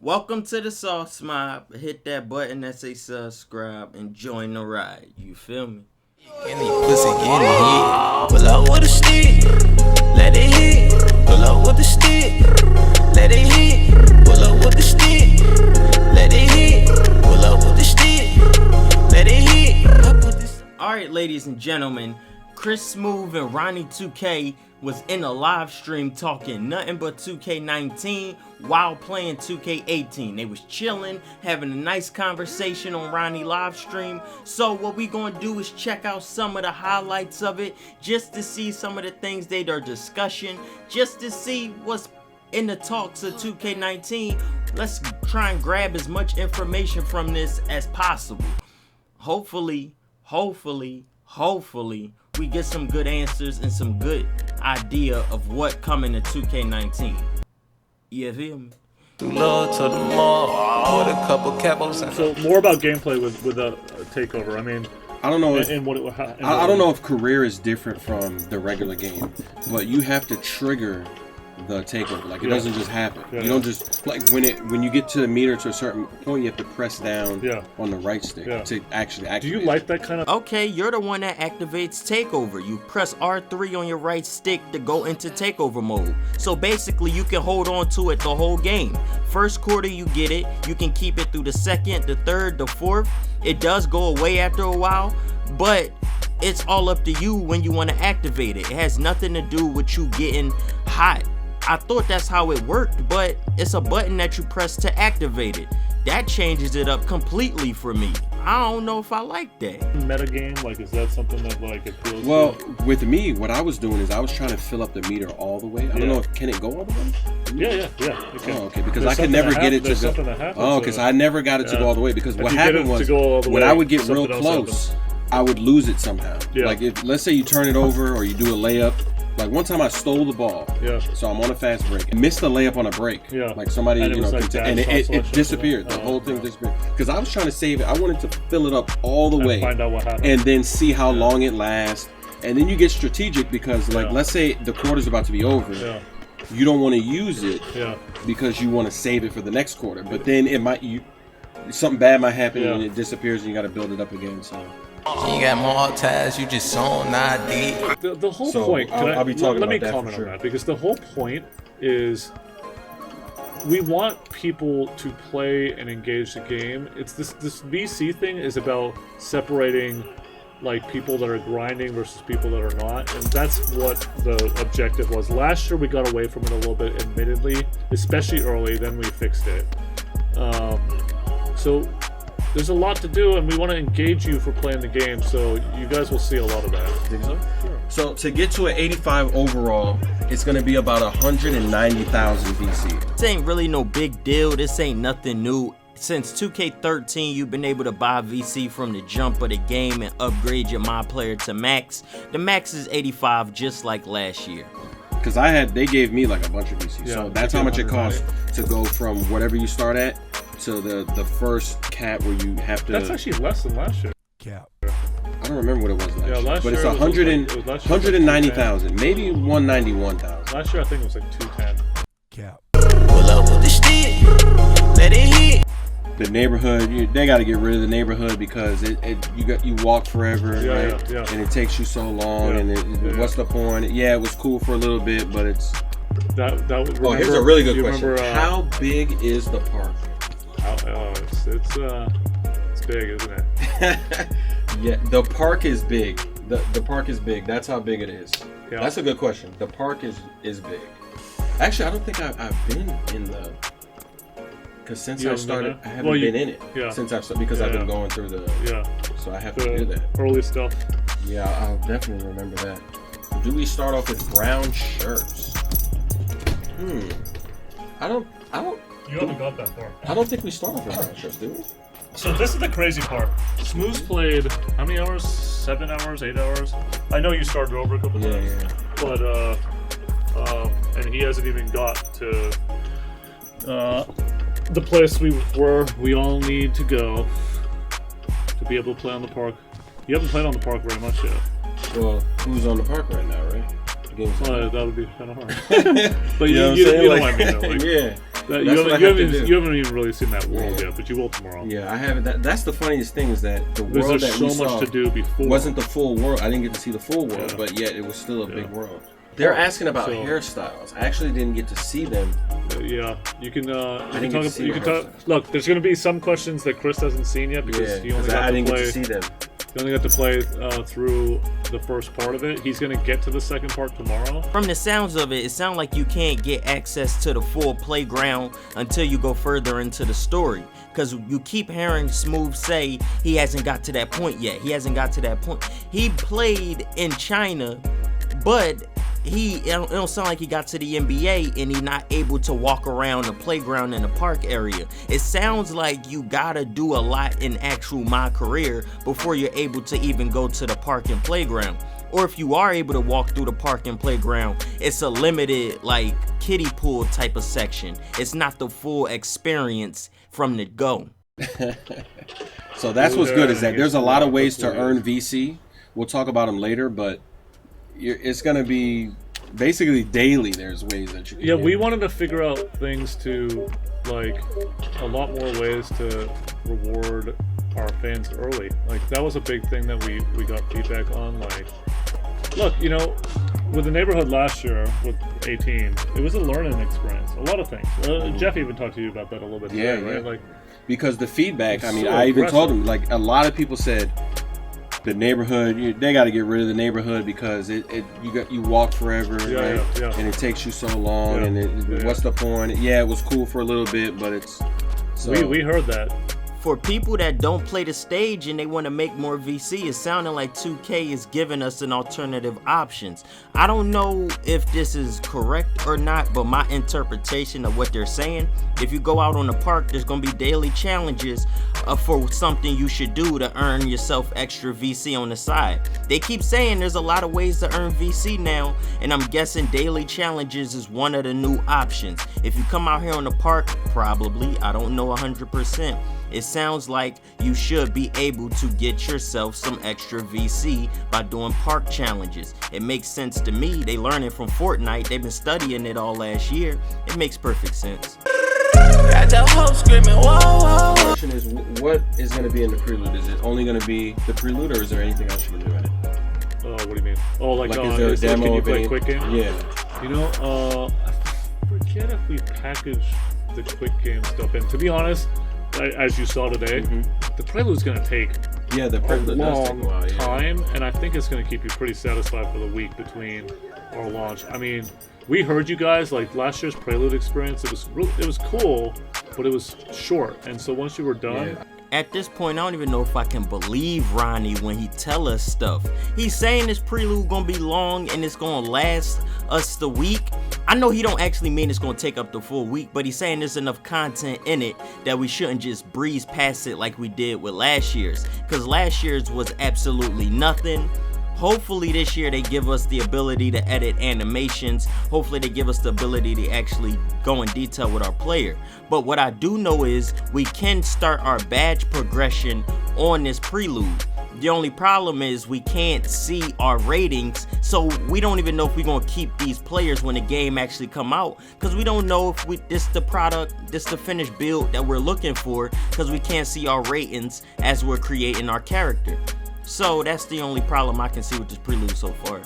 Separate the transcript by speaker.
Speaker 1: Welcome to the Sauce Mob. Hit that button that say subscribe and join the ride. You feel me?
Speaker 2: Can these pussy get it hit? Pull up with a stick, let it hit. Pull up with the stick, let it hit. Pull up with the stick, let it hit. Pull up with the stick, let it hit.
Speaker 1: Alright, ladies and gentlemen, Chris Smooth and Ronnie 2K was in a live stream talking nothing but 2K19 while playing 2K18. They was chilling, having a nice conversation on Ronnie live stream. So what we gonna do is check out some of the highlights of it, just to see some of the things they are discussing, just to see what's in the talks of 2K19. Let's try and grab as much information from this as possible. Hopefully, we get some good answers and some good idea of what coming to 2K19. You feel me?
Speaker 2: Lord to the mall with a couple capos.
Speaker 3: So more about gameplay with a takeover. I mean,
Speaker 4: I don't know if
Speaker 3: I
Speaker 4: don't know if career is different from the regular game, but you have to trigger the takeover. Like it doesn't just happen. You don't just like when you get to the meter to a certain point, you have to press down on the right stick to actually activate.
Speaker 3: Do you like that kind of?
Speaker 1: Okay, you're the one that activates takeover. You press R3 on your right stick to go into takeover mode. So basically, you can hold on to it the whole game. First quarter, you get it. You can keep it through the second, the third, the fourth. It does go away after a while, but it's all up to you when you want to activate it. It has nothing to do with you getting hot. I thought that's how it worked, but it's a button that you press to activate it. That changes it up completely for me. I don't know if I like that.
Speaker 3: Metagame, like, is that something that like appeals to?
Speaker 4: Well, with me, what I was doing is I was trying to fill up the meter all the way. I don't know if can it go all the way?
Speaker 3: Yeah. Okay.
Speaker 4: Oh, okay. Because I could never get it to go. Oh, because I never got it to go all the way. Because what happened was when I would get real close, I would lose it somehow. Like if let's say you turn it over or you do a layup. Like one time I stole the ball, so I'm on a fast break, missed a layup on a break, like somebody,
Speaker 3: and
Speaker 4: it disappeared. The whole thing disappeared because I was trying to save it. I wanted to fill it up all the way,
Speaker 3: find out what happened,
Speaker 4: and then see how long it lasts. And then you get strategic because, like, let's say the quarter's about to be over, you don't want to use it because you want to save it for the next quarter. But then it might something bad might happen and it disappears, and you got to build it up again. So.
Speaker 2: You got more ties, you just on ID.
Speaker 3: The whole point,
Speaker 4: I'll be talking
Speaker 3: let me
Speaker 4: about that
Speaker 3: comment
Speaker 4: for sure.
Speaker 3: on that, because the whole point is we want people to play and engage the game. It's this VC thing is about separating like people that are grinding versus people that are not, and that's what the objective was. Last year we got away from it a little bit, admittedly, especially early, then we fixed it. So there's a lot to do, and we want to engage you for playing the game, so you guys will see a lot of that.
Speaker 4: Think so? Sure. So to get to an 85 overall, it's going to be about 190,000 VC.
Speaker 1: This ain't really no big deal. This ain't nothing new. Since 2K13, you've been able to buy VC from the jump of the game and upgrade your My Player to max. The max is 85, just like last year.
Speaker 4: Because they gave me like a bunch of VC, so that's how much it costs to go from whatever you start at to the first cap where you have to.
Speaker 3: That's actually less than last year.
Speaker 4: Cap. I don't remember what it was last year,
Speaker 3: last
Speaker 4: but
Speaker 3: year
Speaker 4: it's 190,000, maybe 191,000.
Speaker 3: Last year I think it was like 210.
Speaker 4: Cap.
Speaker 2: Pull up with the stick, let it hit.
Speaker 4: The neighborhood, they got to get rid of the neighborhood because you walk forever, right?
Speaker 3: Yeah.
Speaker 4: And it takes you so long, and what's the point? Yeah, it was cool for a little bit, but it's. Here's a really good question. How big is the park?
Speaker 3: It's big, isn't it?
Speaker 4: Yeah, the park is big. The park is big. That's how big it is.
Speaker 3: Yeah.
Speaker 4: That's a good question. The park is big. Actually, I don't think I've been in the. Because since I started, I haven't been in it. Yeah. Since I've been going through the. So I have to do that.
Speaker 3: Early stuff.
Speaker 4: Yeah, I'll definitely remember that. Do we start off with brown shirts? I don't.
Speaker 3: You haven't got that far.
Speaker 4: I don't think we start off with brown shirts, do we?
Speaker 3: So this is the crazy part. Smooth's played how many hours? 7 hours, 8 hours? I know you started over a couple times.
Speaker 4: Yeah.
Speaker 3: But and he hasn't even got to the place we all need to go to be able to play on the park. You haven't played on the park very much yet.
Speaker 4: Well, who's on the park right now, right?
Speaker 3: That would be kind of hard. But you know what I mean, though. Like,
Speaker 4: yeah.
Speaker 3: You haven't even really seen that world yet, but you will tomorrow.
Speaker 4: Yeah, I haven't. That's the funniest thing is that the world that we saw
Speaker 3: so much to do before
Speaker 4: wasn't the full world. I didn't get to see the full world, but yet it was still a big world. They're asking about hairstyles. I actually didn't get to see them.
Speaker 3: Yeah, you can. You can talk. Look, there's going to be some questions that Chris hasn't seen yet because he only got to play. Get to see them. He only got to play through the first part of it. He's going to get to the second part tomorrow.
Speaker 1: From the sounds of it, it sounds like you can't get access to the full playground until you go further into the story. Because you keep hearing Smooth say he hasn't got to that point yet. He hasn't got to that point. He played in China, but it don't sound like he got to the NBA and he's not able to walk around the playground in the park area. It sounds like you gotta do a lot in actual My Career before you're able to even go to the park and playground. Or if you are able to walk through the park and playground, it's a limited like kiddie pool type of section. It's not the full experience from the go.
Speaker 4: So that's what's good is that there's a lot of ways to earn VC. We'll talk about them later, but it's going to be basically daily. There's ways that you can
Speaker 3: we wanted to figure out things to, like, a lot more ways to reward our fans early. Like, that was a big thing that we got feedback on. Like, look, you know, with the neighborhood last year with 18, it was a learning experience. A lot of things. Jeff even talked to you about that a little bit today, right? Like,
Speaker 4: because the feedback, I mean, I even told him, like, a lot of people said, the neighborhood, they got to get rid of the neighborhood because you walk forever, right? And it takes you so long, and what's the point? Yeah, it was cool for a little bit, but it's
Speaker 3: we heard that.
Speaker 1: For people that don't play the stage and they want to make more VC, it's sounding like 2K is giving us an alternative options. I don't know if this is correct or not, but my interpretation of what they're saying, if you go out on the park, there's going to be daily challenges for something you should do to earn yourself extra VC on the side. They keep saying there's a lot of ways to earn VC now, and I'm guessing daily challenges is one of the new options. If you come out here on the park, probably, I don't know 100%. It sounds like you should be able to get yourself some extra VC by doing park challenges. It makes sense to me. They learn it from Fortnite. They've been studying it all last year. It makes perfect sense.
Speaker 2: Got the whole screaming, whoa, whoa.
Speaker 4: The question is, what is going to be in the prelude? Is it only going to be the prelude, or is there anything else you can do in it?
Speaker 3: What do you mean? Oh, like
Speaker 4: is there a demo?
Speaker 3: Can you play a quick game?
Speaker 4: Yeah.
Speaker 3: You know, I forget if we packaged the quick game stuff in. To be honest, as you saw today, the prelude's going to take
Speaker 4: a long
Speaker 3: time, and I think it's going to keep you pretty satisfied for the week between our launch. I mean, we heard you guys, like last year's prelude experience. It was cool, but it was short, and so once you were done.
Speaker 1: At this point, I don't even know if I can believe Ronnie when he tell us stuff. He's saying this prelude gonna be long and it's gonna last us the week. I know he don't actually mean it's gonna take up the full week, but he's saying there's enough content in it that we shouldn't just breeze past it like we did with last year's. Because last year's was absolutely nothing. Hopefully this year they give us the ability to edit animations. Hopefully they give us the ability to actually go in detail with our player. But what I do know is we can start our badge progression on this prelude. The only problem is we can't see our ratings, so we don't even know if we're gonna keep these players when the game actually come out, because we don't know if this the product, this the finished build that we're looking for, because we can't see our ratings as we're creating our character. So that's the only problem I can see with this prelude so far.